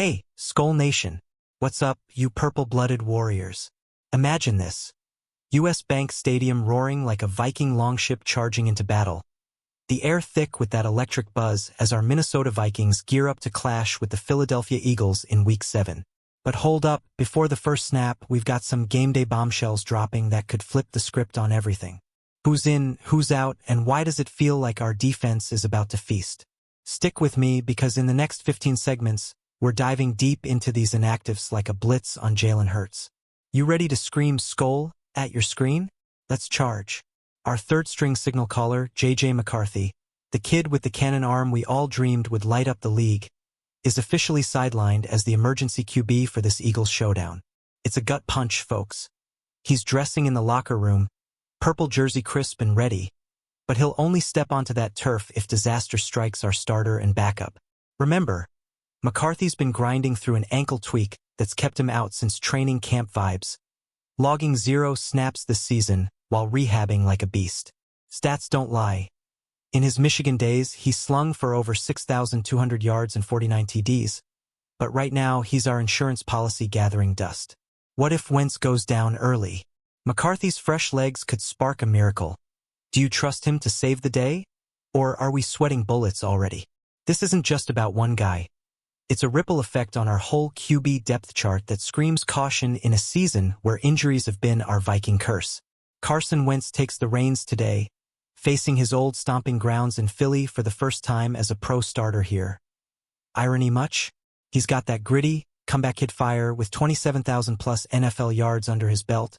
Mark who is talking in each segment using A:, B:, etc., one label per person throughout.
A: Hey, Skull Nation. What's up, you purple-blooded warriors? Imagine this. U.S. Bank Stadium roaring like a Viking longship charging into battle. The air thick with that electric buzz as our Minnesota Vikings gear up to clash with the Philadelphia Eagles in Week 7. But hold up, before the first snap, we've got some game day bombshells dropping that could flip the script on everything. Who's in, who's out, and why does it feel like our defense is about to feast? Stick with me because in the next 15 segments, we're diving deep into these inactives like a blitz on Jalen Hurts. You ready to scream Skull at your screen? Let's charge. Our third-string signal caller, J.J. McCarthy, the kid with the cannon arm we all dreamed would light up the league, is officially sidelined as the emergency QB for this Eagles showdown. It's a gut punch, folks. He's dressing in the locker room, purple jersey crisp and ready, but he'll only step onto that turf if disaster strikes our starter and backup. Remember, McCarthy's been grinding through an ankle tweak that's kept him out since training camp vibes, logging 0 snaps this season while rehabbing like a beast. Stats don't lie. In his Michigan days, he slung for over 6,200 yards and 49 TDs, but right now he's our insurance policy gathering dust. What if Wentz goes down early? McCarthy's fresh legs could spark a miracle. Do you trust him to save the day? Or are we sweating bullets already? This isn't just about one guy. It's a ripple effect on our whole QB depth chart that screams caution in a season where injuries have been our Viking curse. Carson Wentz takes the reins today, facing his old stomping grounds in Philly for the first time as a pro starter here. Irony much? He's got that gritty, comeback hit fire with 27,000-plus NFL yards under his belt.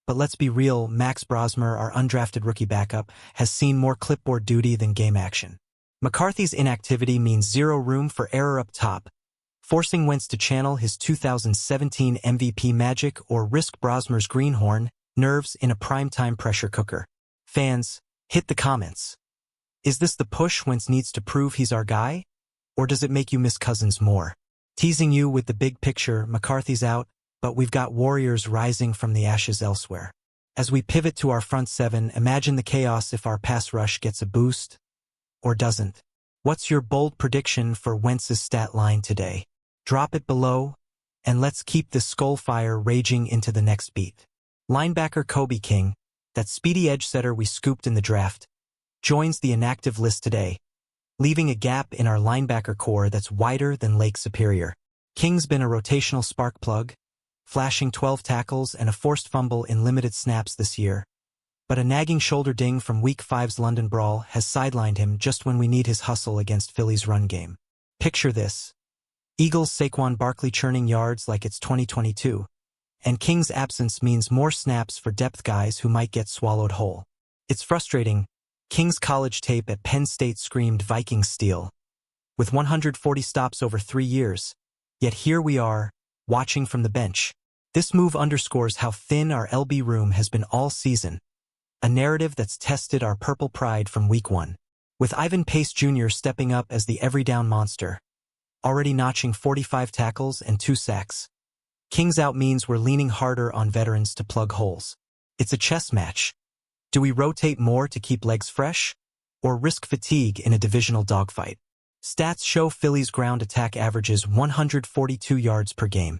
A: But let's be real, Max Brosmer, our undrafted rookie backup, has seen more clipboard duty than game action. McCarthy's inactivity means zero room for error up top, forcing Wentz to channel his 2017 MVP magic or risk Brosmer's greenhorn nerves in a primetime pressure cooker. Fans, hit the comments. Is this the push Wentz needs to prove he's our guy? Or does it make you miss Cousins more? Teasing you with the big picture, McCarthy's out, but we've got warriors rising from the ashes elsewhere. As we pivot to our front seven, imagine the chaos if our pass rush gets a boost or doesn't. What's your bold prediction for Wentz's stat line today? Drop it below, and let's keep this skull fire raging into the next beat. Linebacker Kobe King, that speedy edge setter we scooped in the draft, joins the inactive list today, leaving a gap in our linebacker core that's wider than Lake Superior. King's been a rotational spark plug, flashing 12 tackles and a forced fumble in limited snaps this year. But a nagging shoulder ding from Week 5's London Brawl has sidelined him just when we need his hustle against Philly's run game. Picture this. Eagles' Saquon Barkley churning yards like it's 2022, and King's absence means more snaps for depth guys who might get swallowed whole. It's frustrating. King's college tape at Penn State screamed Vikings steal, with 140 stops over 3 years. Yet here we are, watching from the bench. This move underscores how thin our LB room has been all season, a narrative that's tested our purple pride from Week 1. With Ivan Pace Jr. stepping up as the every-down monster, already notching 45 tackles and 2 sacks. King's out means we're leaning harder on veterans to plug holes. It's a chess match. Do we rotate more to keep legs fresh, or risk fatigue in a divisional dogfight? Stats show Philly's ground attack averages 142 yards per game,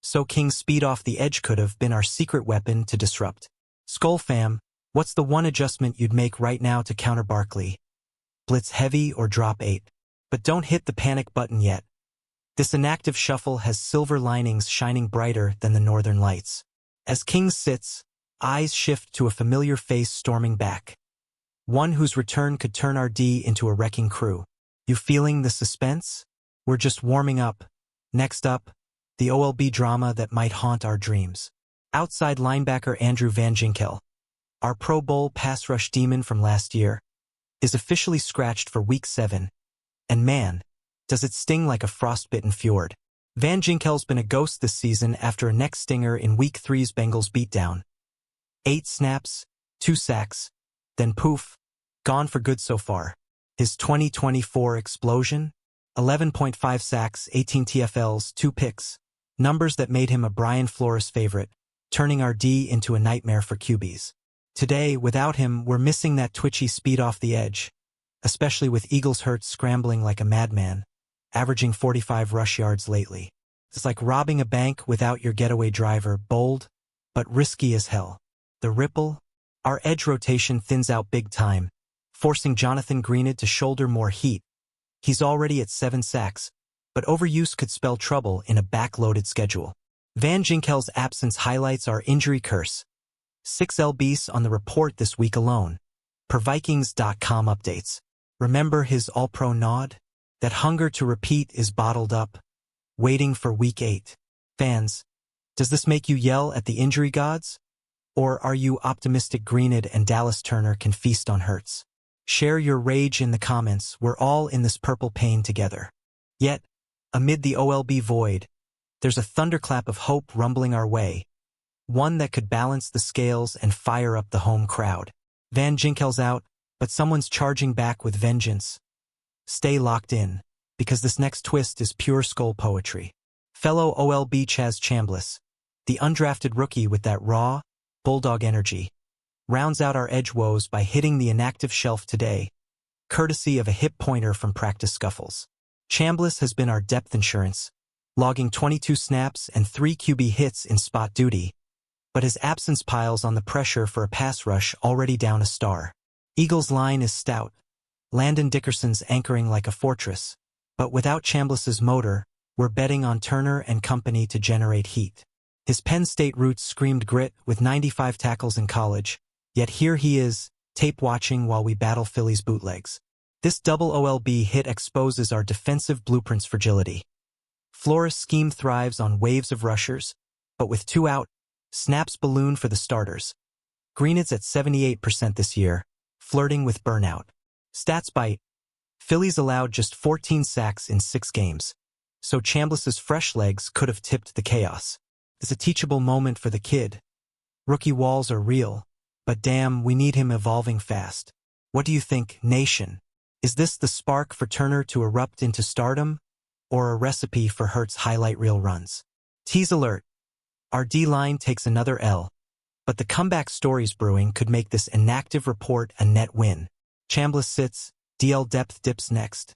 A: so King's speed off the edge could have been our secret weapon to disrupt. Skull fam, what's the one adjustment you'd make right now to counter Barkley? Blitz heavy or drop 8? But don't hit the panic button yet. This inactive shuffle has silver linings shining brighter than the northern lights. As King sits, eyes shift to a familiar face storming back. One whose return could turn our D into a wrecking crew. You feeling the suspense? We're just warming up. Next up, the OLB drama that might haunt our dreams. Outside linebacker Andrew Van Ginkel, our Pro Bowl pass rush demon from last year, is officially scratched for Week 7. And man, does it sting like a frostbitten fjord. Van Ginkel's been a ghost this season after a neck stinger in Week 3's Bengals beatdown. 8 snaps, 2 sacks, then poof, gone for good so far. His 2024 explosion? 11.5 sacks, 18 TFLs, 2 picks. Numbers that made him a Brian Flores favorite, turning our D into a nightmare for QBs. Today, without him, we're missing that twitchy speed off the edge, especially with Eagles Hurts scrambling like a madman. averaging 45 rush yards lately. It's like robbing a bank without your getaway driver, bold, but risky as hell. The Ripple, our edge rotation thins out big time, forcing Jonathan Greenid to shoulder more heat. He's already at 7 sacks, but overuse could spell trouble in a backloaded schedule. Van Ginkel's absence highlights our injury curse. 6 lbs on the report this week alone. Per Vikings.com updates. Remember his all-pro nod? That hunger to repeat is bottled up, waiting for week 8. Fans, does this make you yell at the injury gods? Or are you optimistic Greenid and Dallas Turner can feast on Hurts? Share your rage in the comments. We're all in this purple pain together. Yet, amid the OLB void, there's a thunderclap of hope rumbling our way, one that could balance the scales and fire up the home crowd. Van Ginkel's out, but someone's charging back with vengeance. Stay locked in, because this next twist is pure skull poetry. Fellow OLB Chaz Chambliss, the undrafted rookie with that raw, bulldog energy, rounds out our edge woes by hitting the inactive shelf today, courtesy of a hip pointer from practice scuffles. Chambliss has been our depth insurance, logging 22 snaps and 3 QB hits in spot duty, but his absence piles on the pressure for a pass rush already down a star. Eagles' line is stout, Landon Dickerson's anchoring like a fortress, but without Chambliss's motor, we're betting on Turner and company to generate heat. His Penn State roots screamed grit with 95 tackles in college, yet here he is, tape watching while we battle Philly's bootlegs. This double OLB hit exposes our defensive blueprint's fragility. Flores' scheme thrives on waves of rushers, but with 2 out, snaps balloon for the starters. Greenid's at 78% this year, flirting with burnout. Stats bite. Phillies allowed just 14 sacks in 6 games, so Chambliss's fresh legs could have tipped the chaos. It's a teachable moment for the kid. Rookie walls are real, but damn, we need him evolving fast. What do you think, nation? Is this the spark for Turner to erupt into stardom, or a recipe for Hurts' highlight reel runs? Tease alert. Our D-line takes another L, but the comeback stories brewing could make this inactive report a net win. Chambliss sits, DL depth dips next.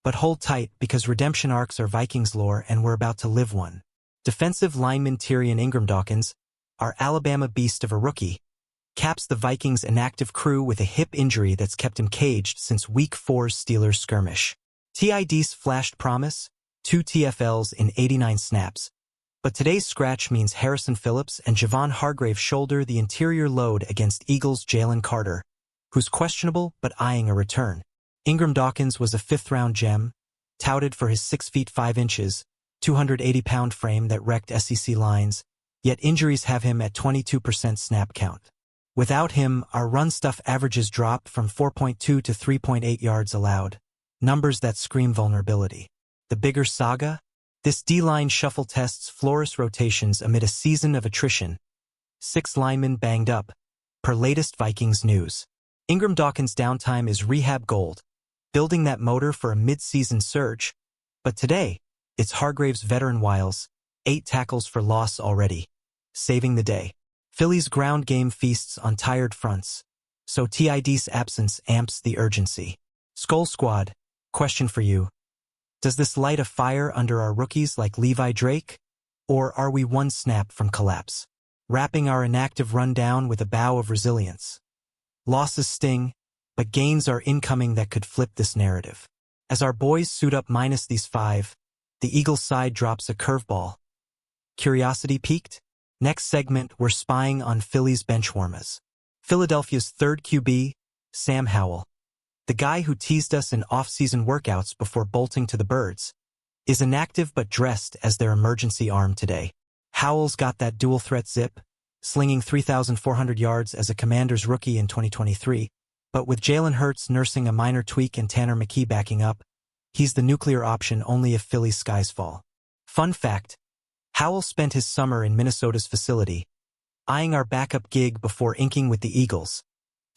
A: But hold tight, because redemption arcs are Vikings lore and we're about to live one. Defensive lineman Tyrion Ingram-Dawkins, our Alabama beast of a rookie, caps the Vikings' inactive crew with a hip injury that's kept him caged since Week 4's Steelers skirmish. TID's flashed promise, 2 TFLs in 89 snaps. But today's scratch means Harrison Phillips and Javon Hargrave shoulder the interior load against Eagles' Jalen Carter, who's questionable but eyeing a return. Ingram-Dawkins was a 5th-round gem, touted for his 6 feet 5 inches, 280-pound frame that wrecked SEC lines, yet injuries have him at 22% snap count. Without him, our run stuff averages drop from 4.2 to 3.8 yards allowed, numbers that scream vulnerability. The bigger saga? This D-line shuffle tests Flores rotations amid a season of attrition. 6 linemen banged up, per latest Vikings news. Ingram-Dawkins' downtime is rehab gold, building that motor for a mid-season surge. But today, it's Hargrave's veteran wiles, 8 tackles for loss already, saving the day. Philly's ground game feasts on tired fronts, so TID's absence amps the urgency. Skull Squad, question for you. Does this light a fire under our rookies like Levi Drake? Or are we one snap from collapse? Wrapping our inactive rundown with a bow of resilience. Losses sting, but gains are incoming that could flip this narrative. As our boys suit up minus these 5, the Eagles side drops a curveball. Curiosity piqued? Next segment, we're spying on Philly's benchwarmers. Philadelphia's 3rd QB, Sam Howell, the guy who teased us in off-season workouts before bolting to the birds, is inactive but dressed as their emergency arm today. Howell's got that dual-threat zip, slinging 3,400 yards as a Commanders rookie in 2023, but with Jalen Hurts nursing a minor tweak and Tanner McKee backing up, he's the nuclear option only if Philly's skies fall. Fun fact, Howell spent his summer in Minnesota's facility, eyeing our backup gig before inking with the Eagles.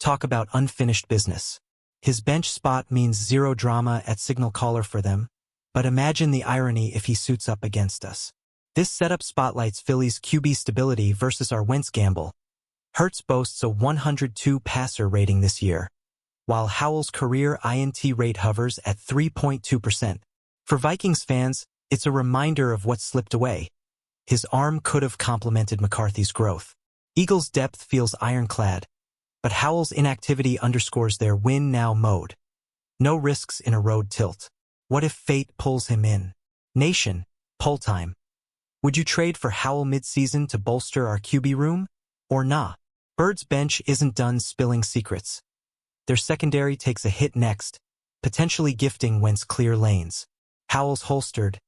A: Talk about unfinished business. His bench spot means zero drama at signal caller for them, but imagine the irony if he suits up against us. This setup spotlights Philly's QB stability versus our Wentz gamble. Hurts boasts a 102 passer rating this year, while Howell's career INT rate hovers at 3.2%. For Vikings fans, it's a reminder of what slipped away. His arm could have complemented McCarthy's growth. Eagles' depth feels ironclad, but Howell's inactivity underscores their win-now mode. No risks in a road tilt. What if fate pulls him in? Nation, poll time. Would you trade for Howell mid-season to bolster our QB room? Or nah? Bird's bench isn't done spilling secrets. Their secondary takes a hit next, potentially gifting Wentz clear lanes. Howell's holstered.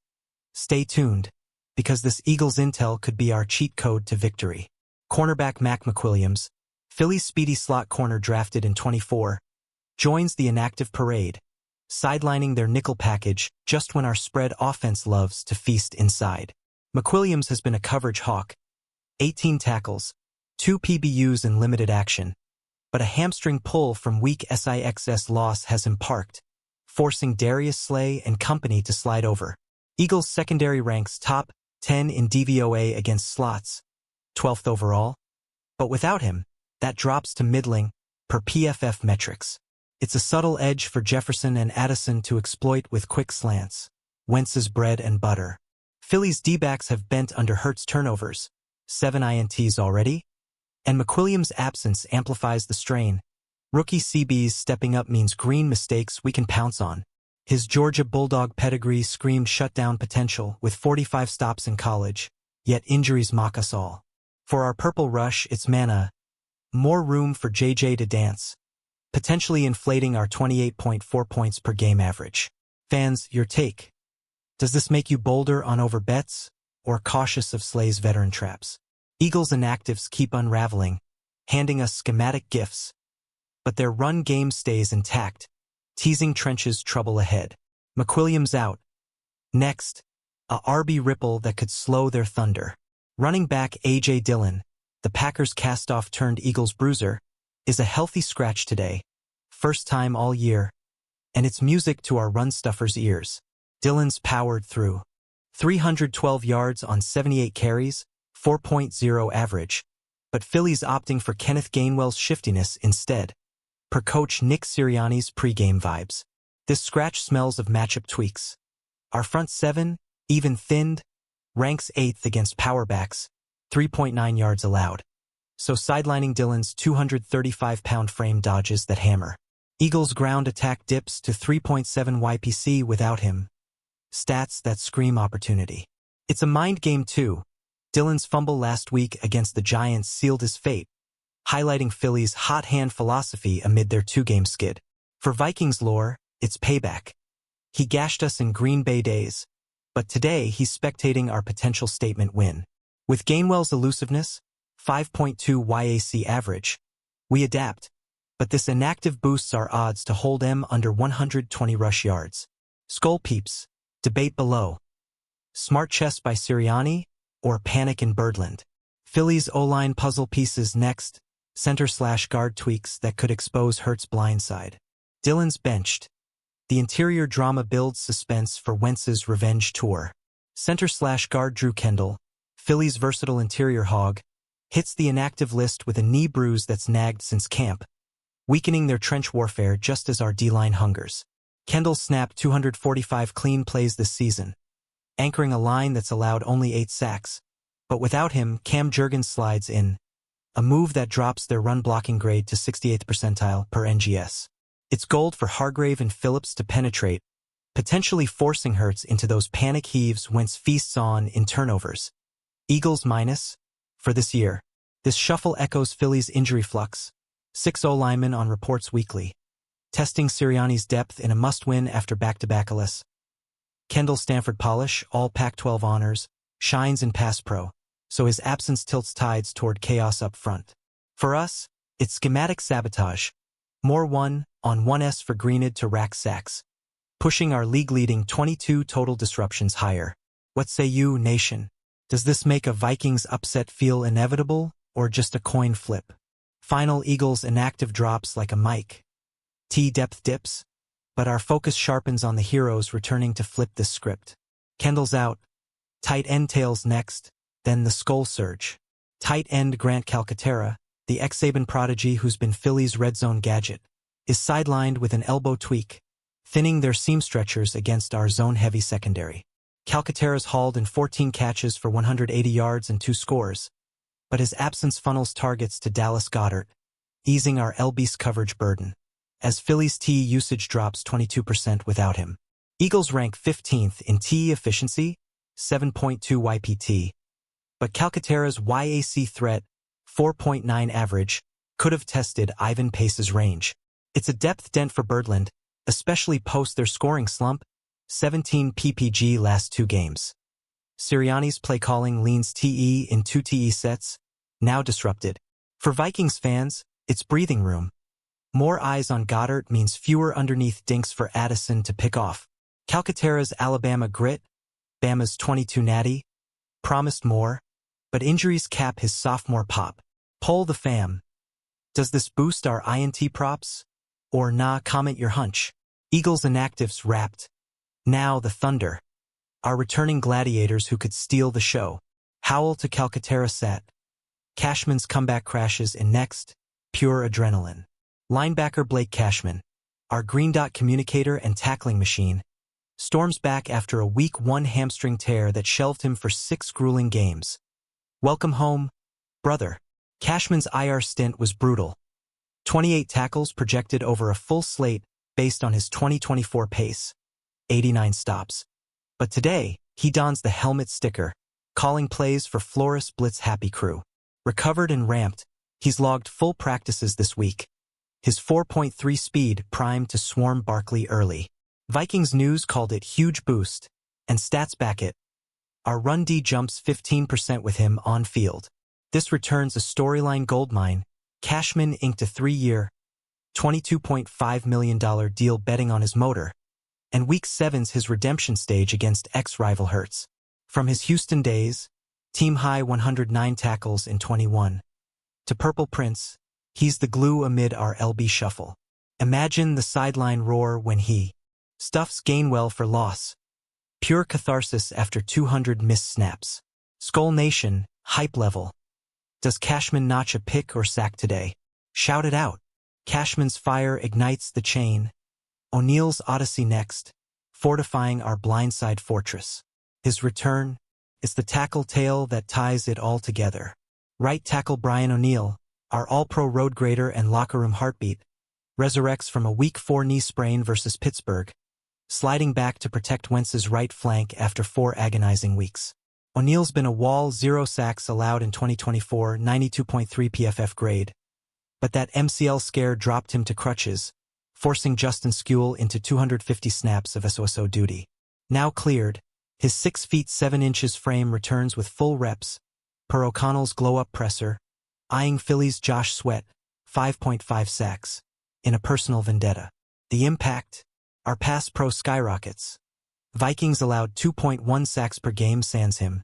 A: Stay tuned, because this Eagles intel could be our cheat code to victory. Cornerback Mac McWilliams, Philly's speedy slot corner drafted in 24, joins the inactive parade, sidelining their nickel package just when our spread offense loves to feast inside. McWilliams has been a coverage hawk, 18 tackles, 2 PBUs in limited action, but a hamstring pull from weak SIXS loss has him parked, forcing Darius Slay and company to slide over. Eagles secondary ranks top 10 in DVOA against slots, 12th overall, but without him, that drops to middling per PFF metrics. It's a subtle edge for Jefferson and Addison to exploit with quick slants. Wentz's bread and butter. Philly's D-backs have bent under Hurts' turnovers, 7 INTs already, and McWilliams' absence amplifies the strain. Rookie CBs stepping up means green mistakes we can pounce on. His Georgia Bulldog pedigree screamed shutdown potential with 45 stops in college, yet injuries mock us all. For our purple rush, it's mana. More room for JJ to dance, potentially inflating our 28.4 points per game average. Fans, your take. Does this make you bolder on over bets, or cautious of Slay's veteran traps? Eagles inactives keep unraveling, handing us schematic gifts, but their run game stays intact, teasing trenches trouble ahead. McWilliams out. Next, a RB ripple that could slow their thunder. Running back A.J. Dillon, the Packers' cast-off turned Eagles bruiser, is a healthy scratch today, first time all year, and it's music to our run-stuffers' ears. Dillon's powered through 312 yards on 78 carries, 4.0 average, but Philly's opting for Kenneth Gainwell's shiftiness instead, per coach Nick Sirianni's pregame vibes. This scratch smells of matchup tweaks. Our front seven, even thinned, ranks 8th against powerbacks, 3.9 yards allowed. So sidelining Dillon's 235-pound frame dodges that hammer. Eagles' ground attack dips to 3.7 YPC without him. Stats that scream opportunity. It's a mind game too. Dillon's fumble last week against the Giants sealed his fate, highlighting Philly's hot hand philosophy amid their 2-game skid. For Vikings lore, it's payback. He gashed us in Green Bay days, but today he's spectating our potential statement win. With Gainwell's elusiveness, 5.2 YAC average, we adapt, but this inactive boosts our odds to hold M under 120 rush yards. Skull peeps, debate below. Smart chess by Sirianni, or panic in Birdland? Philly's O-line puzzle pieces next, center/guard tweaks that could expose Hurts' blindside. Dillon's benched. The interior drama builds suspense for Wentz's revenge tour. Center/guard Drew Kendall, Philly's versatile interior hog, hits the inactive list with a knee bruise that's nagged since camp, weakening their trench warfare just as our D-line hungers. Kendall snapped 245 clean plays this season, anchoring a line that's allowed only 8 sacks. But without him, Cam Jurgens slides in, a move that drops their run-blocking grade to 68th percentile per NGS. It's gold for Hargrave and Phillips to penetrate, potentially forcing Hurts into those panic heaves Wentz feasts on in turnovers. Eagles minus, for this year. This shuffle echoes Philly's injury flux. 6 O-linemen on reports weekly, testing Sirianni's depth in a must-win after back-to-back LS. Kendall Stanford polish, all Pac-12 honors, shines in pass pro, so his absence tilts tides toward chaos up front. For us, it's schematic sabotage. More 1-on-1s for Greenid to rack sacks, pushing our league-leading 22 total disruptions higher. What say you, nation? Does this make a Vikings upset feel inevitable, or just a coin flip? Final Eagles inactive drops like a mic. T-depth dips, but our focus sharpens on the heroes returning to flip this script. Kendall's out. Tight end tails next, then the skull surge. Tight end Grant Calcaterra, the ex-Saban prodigy who's been Philly's red zone gadget, is sidelined with an elbow tweak, thinning their seam stretchers against our zone-heavy secondary. Calcaterra's hauled in 14 catches for 180 yards and 2 scores, but his absence funnels targets to Dallas Goedert, easing our LB's coverage burden, as Phillies TE usage drops 22% without him. Eagles rank 15th in TE efficiency, 7.2 YPT, but Calcaterra's YAC threat, 4.9 average, could have tested Ivan Pace's range. It's a depth dent for Birdland, especially post their scoring slump, 17 PPG last 2 games. Sirianni's play calling leans TE in 2 TE sets, now disrupted. For Vikings fans, it's breathing room. More eyes on Goddard means fewer underneath dinks for Addison to pick off. Calcaterra's Alabama grit, Bama's 22 natty, promised more, but injuries cap his sophomore pop. Poll the fam. Does this boost our INT props? Or nah, comment your hunch. Eagles inactives wrapped. Now the Thunder. Our returning gladiators who could steal the show. Howell to Calcaterra set. Cashman's comeback crashes in next, pure adrenaline. Linebacker Blake Cashman, our green dot communicator and tackling machine, storms back after a Week 1 hamstring tear that shelved him for 6 grueling games. Welcome home, brother. Cashman's IR stint was brutal. 28 tackles projected over a full slate based on his 2024 pace. 89 stops. But today, he dons the helmet sticker, calling plays for Flores Blitz Happy Crew. Recovered and ramped, he's logged full practices this week. His 4.3 speed primed to swarm Barkley early. Vikings News called it huge boost, and stats back it. Our run D jumps 15% with him on field. This returns a storyline goldmine. Cashman inked a 3-year, $22.5 million deal betting on his motor, and Week 7's his redemption stage against ex-rival Hurts. From his Houston days, team-high 109 tackles in 21, to Purple Prince, he's the glue amid our LB shuffle. Imagine the sideline roar when he stuffs Gainwell for loss. Pure catharsis after 200 missed snaps. Skull Nation, hype level. Does Cashman notch a pick or sack today? Shout it out. Cashman's fire ignites the chain. O'Neill's Odyssey next, fortifying our blindside fortress. His return is the tackle tale that ties it all together. Right tackle Brian O'Neill, our all-pro road grader and locker room heartbeat, resurrects from a Week 4 knee sprain versus Pittsburgh, sliding back to protect Wentz's right flank after 4 agonizing weeks. O'Neill's been a wall, 0 sacks allowed in 2024, 92.3 PFF grade. But that MCL scare dropped him to crutches, forcing Justin Skule into 250 snaps of SOSO duty. Now cleared, his 6 feet 7 inches frame returns with full reps, per O'Connell's glow-up presser, eyeing Phillies Josh Sweat, 5.5 sacks, in a personal vendetta. The impact? Our pass pro skyrockets. Vikings allowed 2.1 sacks per game sans him,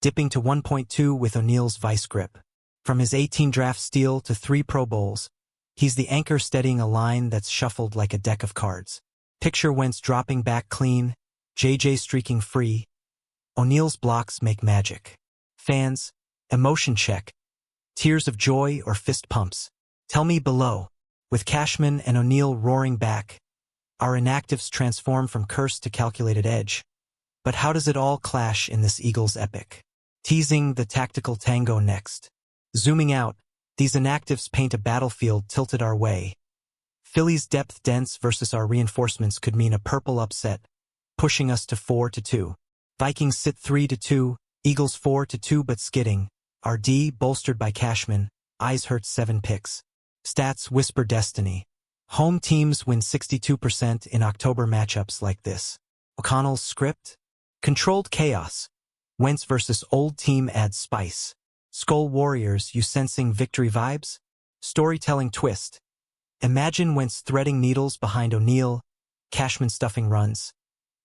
A: dipping to 1.2 with O'Neill's vice grip. From his 18 draft steal to 3 Pro Bowls, he's the anchor steadying a line that's shuffled like a deck of cards. Picture Wentz dropping back clean, JJ streaking free. O'Neill's blocks make magic. Fans, emotion check. Tears of joy or fist pumps? Tell me below. With Cashman and O'Neill roaring back, our inactives transform from curse to calculated edge. But how does it all clash in this Eagles epic? Teasing the tactical tango next. Zooming out, these inactives paint a battlefield tilted our way. Phillies depth dense versus our reinforcements could mean a purple upset, pushing us to 4-2. Vikings sit 3-2, Eagles 4-2 but skidding. Our D, bolstered by Cashman, eyes hurt 7 picks. Stats whisper destiny. Home teams win 62% in October matchups like this. O'Connell's script? Controlled chaos. Wentz versus old team adds spice. Skull Warriors, you sensing victory vibes? Storytelling twist. Imagine Wentz threading needles behind O'Neill, Cashman stuffing runs.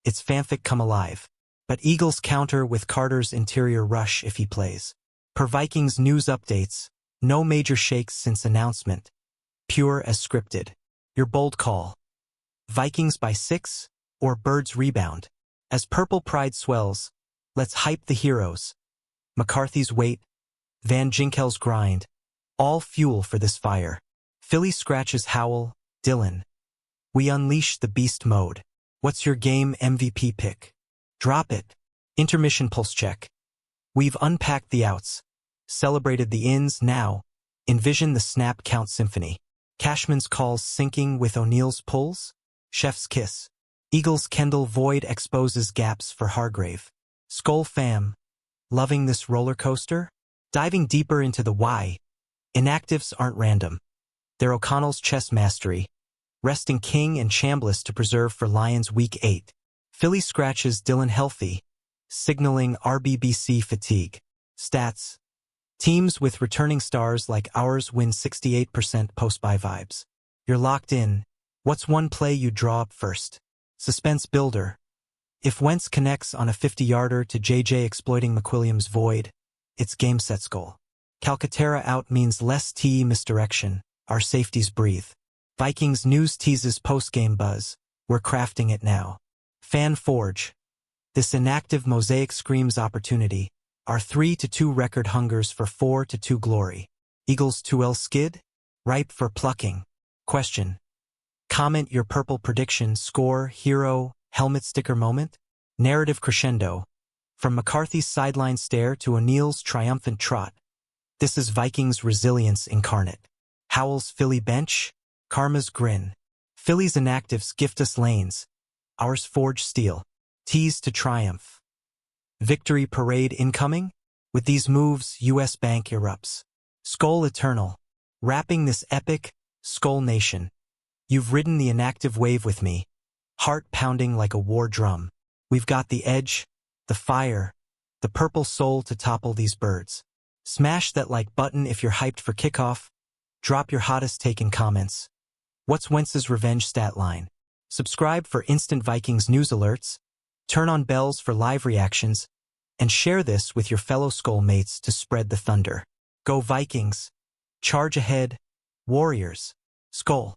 A: It's fanfic come alive. But Eagles counter with Carter's interior rush if he plays. Per Vikings news updates, no major shakes since announcement. Pure as scripted. Your bold call. Vikings by 6 or Birds rebound? As purple pride swells, let's hype the heroes. McCarthy's weight, Van Ginkel's grind, all fuel for this fire. Philly scratches Howell, Dillon. We unleash the beast mode. What's your game MVP pick? Drop it. Intermission pulse check. We've unpacked the outs, celebrated the ins. Now, envision the snap count symphony. Cashman's calls syncing with O'Neill's pulls. Chef's kiss. Eagles Kendall void exposes gaps for Hargrave. Skull fam. Loving this roller coaster? Diving deeper into the why. Inactives aren't random. They're O'Connell's chess mastery. Resting King and Chambliss to preserve for Lions Week 8. Philly scratches Dylan healthy, signaling RBBC fatigue. Stats. Teams with returning stars like ours win 68% post-buy vibes. You're locked in. What's one play you draw up first? Suspense builder. If Wentz connects on a 50-yarder to JJ exploiting McWilliams' void, it's game set skull. Calcaterra out means less TE misdirection. Our safeties breathe. Vikings news teases post-game buzz. We're crafting it now. Fan Forge. This inactive mosaic screams opportunity. Our 3-2 record hungers for 4-2 glory. Eagles 2L skid? Ripe for plucking. Question. Comment your purple prediction, score, hero, helmet sticker moment. Narrative crescendo. From McCarthy's sideline stare to O'Neill's triumphant trot. This is Vikings resilience incarnate. Howell's Philly bench. Karma's grin. Philly's inactives gift us lanes. Ours forge steel. Tease to triumph. Victory parade incoming? With these moves, US Bank erupts. Skull eternal. Wrapping this epic, Skull Nation. You've ridden the inactive wave with me. Heart pounding like a war drum. We've got the edge, the fire, the purple soul to topple these birds. Smash that like button if you're hyped for kickoff. Drop your hottest take in comments. What's Wentz's revenge stat line? Subscribe for instant Vikings news alerts. Turn on bells for live reactions. And share this with your fellow Skull mates to spread the thunder. Go Vikings. Charge ahead. Warriors. Skull.